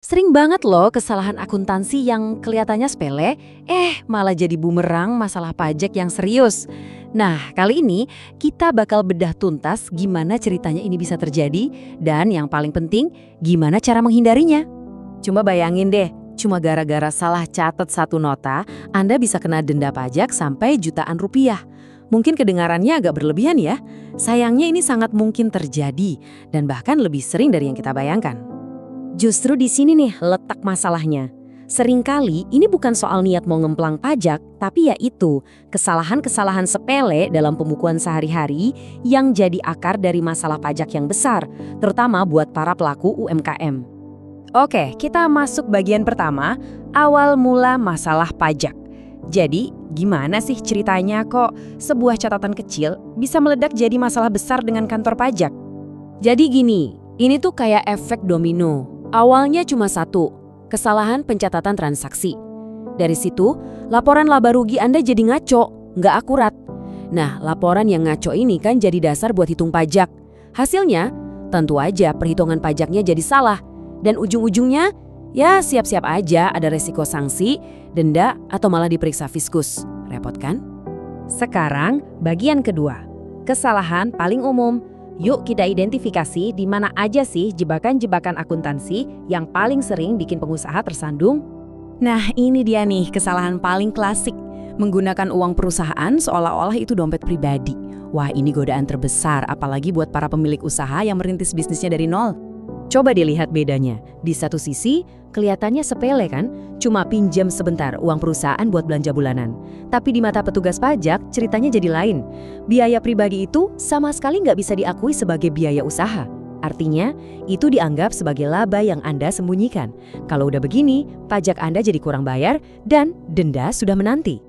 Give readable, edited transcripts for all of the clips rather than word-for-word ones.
Sering banget loh kesalahan akuntansi yang kelihatannya sepele, malah jadi bumerang masalah pajak yang serius. Nah, kali ini kita bakal bedah tuntas gimana ceritanya ini bisa terjadi dan yang paling penting, gimana cara menghindarinya. Coba bayangin deh, cuma gara-gara salah catat satu nota, Anda bisa kena denda pajak sampai jutaan rupiah. Mungkin kedengarannya agak berlebihan ya. Sayangnya ini sangat mungkin terjadi dan bahkan lebih sering dari yang kita bayangkan. Justru di sini nih letak masalahnya. Seringkali ini bukan soal niat mau ngemplang pajak, tapi yaitu kesalahan-kesalahan sepele dalam pembukuan sehari-hari yang jadi akar dari masalah pajak yang besar, terutama buat para pelaku UMKM. Oke, kita masuk bagian pertama, awal mula masalah pajak. Jadi, gimana sih ceritanya kok sebuah catatan kecil bisa meledak jadi masalah besar dengan kantor pajak? Jadi gini, ini tuh kayak efek domino. Awalnya cuma satu, kesalahan pencatatan transaksi. Dari situ, laporan laba rugi Anda jadi ngaco, nggak akurat. Nah, laporan yang ngaco ini kan jadi dasar buat hitung pajak. Hasilnya, tentu aja perhitungan pajaknya jadi salah. Dan ujung-ujungnya, ya siap-siap aja ada resiko sanksi, denda, atau malah diperiksa fiskus. Repot kan? Sekarang, bagian kedua. Kesalahan paling umum. Yuk kita identifikasi di mana aja sih jebakan-jebakan akuntansi yang paling sering bikin pengusaha tersandung. Nah, ini dia nih kesalahan paling klasik. Menggunakan uang perusahaan seolah-olah itu dompet pribadi. Wah, ini godaan terbesar apalagi buat para pemilik usaha yang merintis bisnisnya dari nol. Coba dilihat bedanya. Di satu sisi, kelihatannya sepele kan? Cuma pinjam sebentar uang perusahaan buat belanja bulanan. Tapi di mata petugas pajak, ceritanya jadi lain. Biaya pribadi itu sama sekali nggak bisa diakui sebagai biaya usaha. Artinya, itu dianggap sebagai laba yang Anda sembunyikan. Kalau udah begini, pajak Anda jadi kurang bayar dan denda sudah menanti.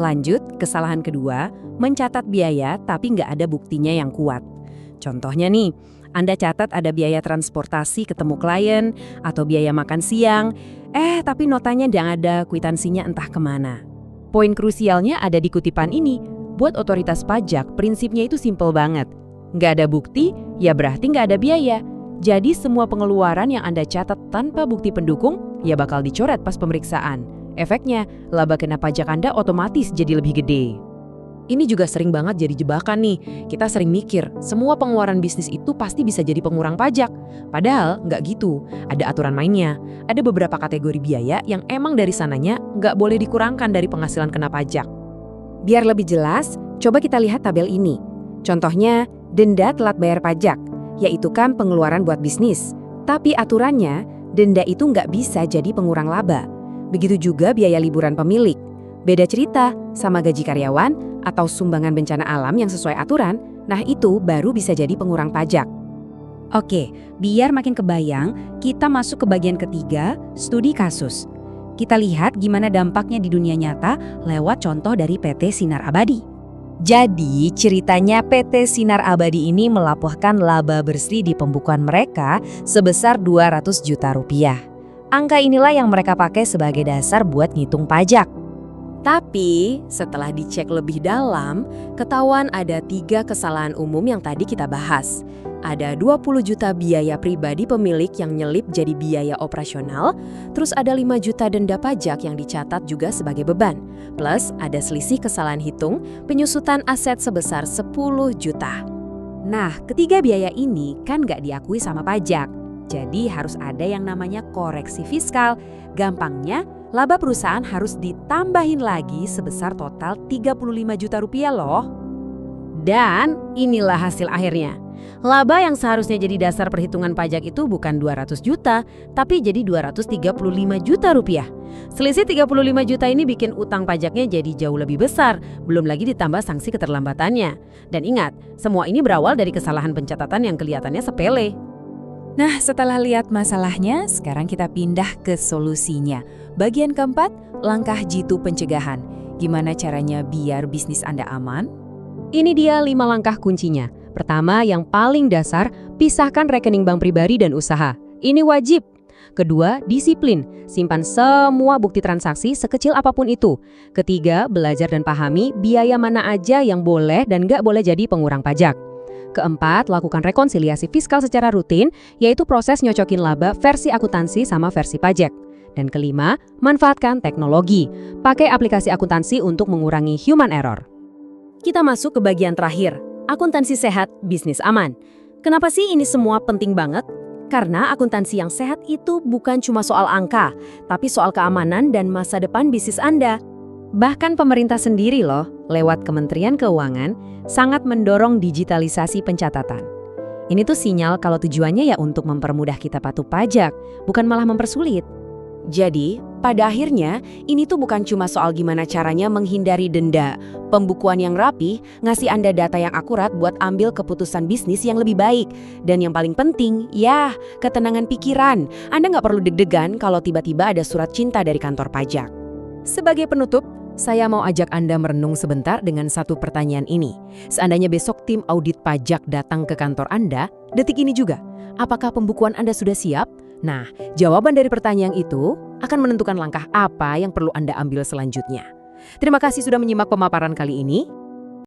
Lanjut, kesalahan kedua, mencatat biaya tapi nggak ada buktinya yang kuat. Contohnya nih, Anda catat ada biaya transportasi ketemu klien atau biaya makan siang, tapi notanya nggak ada kwitansinya entah kemana. Poin krusialnya ada di kutipan ini. Buat otoritas pajak, prinsipnya itu simpel banget. Nggak ada bukti, ya berarti nggak ada biaya. Jadi semua pengeluaran yang Anda catat tanpa bukti pendukung, ya bakal dicoret pas pemeriksaan. Efeknya, laba kena pajak Anda otomatis jadi lebih gede. Ini juga sering banget jadi jebakan nih. Kita sering mikir, semua pengeluaran bisnis itu pasti bisa jadi pengurang pajak. Padahal nggak gitu, ada aturan mainnya. Ada beberapa kategori biaya yang emang dari sananya nggak boleh dikurangkan dari penghasilan kena pajak. Biar lebih jelas, coba kita lihat tabel ini. Contohnya, denda telat bayar pajak, yaitu kan pengeluaran buat bisnis. Tapi aturannya, denda itu nggak bisa jadi pengurang laba. Begitu juga biaya liburan pemilik. Beda cerita sama gaji karyawan atau sumbangan bencana alam yang sesuai aturan, nah itu baru bisa jadi pengurang pajak. Oke, biar makin kebayang, kita masuk ke bagian ketiga, studi kasus. Kita lihat gimana dampaknya di dunia nyata lewat contoh dari PT Sinar Abadi. Jadi, ceritanya PT Sinar Abadi ini melaporkan laba bersih di pembukuan mereka sebesar 200 juta rupiah. Angka inilah yang mereka pakai sebagai dasar buat ngitung pajak. Tapi setelah dicek lebih dalam, ketahuan ada 3 kesalahan umum yang tadi kita bahas. Ada 20 juta biaya pribadi pemilik yang nyelip jadi biaya operasional, terus ada 5 juta denda pajak yang dicatat juga sebagai beban. Plus ada selisih kesalahan hitung penyusutan aset sebesar 10 juta. Nah, ketiga biaya ini kan nggak diakui sama pajak. Jadi harus ada yang namanya koreksi fiskal. Gampangnya, laba perusahaan harus ditambahin lagi sebesar total 35 juta rupiah loh. Dan inilah hasil akhirnya. Laba yang seharusnya jadi dasar perhitungan pajak itu bukan 200 juta, tapi jadi 235 juta rupiah. Selisih 35 juta ini bikin utang pajaknya jadi jauh lebih besar, belum lagi ditambah sanksi keterlambatannya. Dan ingat, semua ini berawal dari kesalahan pencatatan yang kelihatannya sepele. Nah, setelah lihat masalahnya, sekarang kita pindah ke solusinya. Bagian keempat, langkah jitu pencegahan. Gimana caranya biar bisnis Anda aman? Ini dia 5 langkah kuncinya. Pertama, yang paling dasar, pisahkan rekening bank pribadi dan usaha. Ini wajib. Kedua, disiplin. Simpan semua bukti transaksi sekecil apapun itu. Ketiga, belajar dan pahami biaya mana aja yang boleh dan nggak boleh jadi pengurang pajak. Keempat, lakukan rekonsiliasi fiskal secara rutin, yaitu proses nyocokin laba versi akuntansi sama versi pajak. Dan kelima, manfaatkan teknologi. Pakai aplikasi akuntansi untuk mengurangi human error. Kita masuk ke bagian terakhir, akuntansi sehat, bisnis aman. Kenapa sih ini semua penting banget? Karena akuntansi yang sehat itu bukan cuma soal angka, tapi soal keamanan dan masa depan bisnis Anda. Bahkan pemerintah sendiri loh, lewat Kementerian Keuangan, sangat mendorong digitalisasi pencatatan. Ini tuh sinyal kalau tujuannya ya untuk mempermudah kita patuh pajak, bukan malah mempersulit. Jadi, pada akhirnya, ini tuh bukan cuma soal gimana caranya menghindari denda, pembukuan yang rapi, ngasih Anda data yang akurat buat ambil keputusan bisnis yang lebih baik. Dan yang paling penting, ya, ketenangan pikiran. Anda nggak perlu deg-degan kalau tiba-tiba ada surat cinta dari kantor pajak. Sebagai penutup, saya mau ajak Anda merenung sebentar dengan satu pertanyaan ini. Seandainya besok tim audit pajak datang ke kantor Anda, detik ini juga, apakah pembukuan Anda sudah siap? Nah, jawaban dari pertanyaan itu akan menentukan langkah apa yang perlu Anda ambil selanjutnya. Terima kasih sudah menyimak pemaparan kali ini.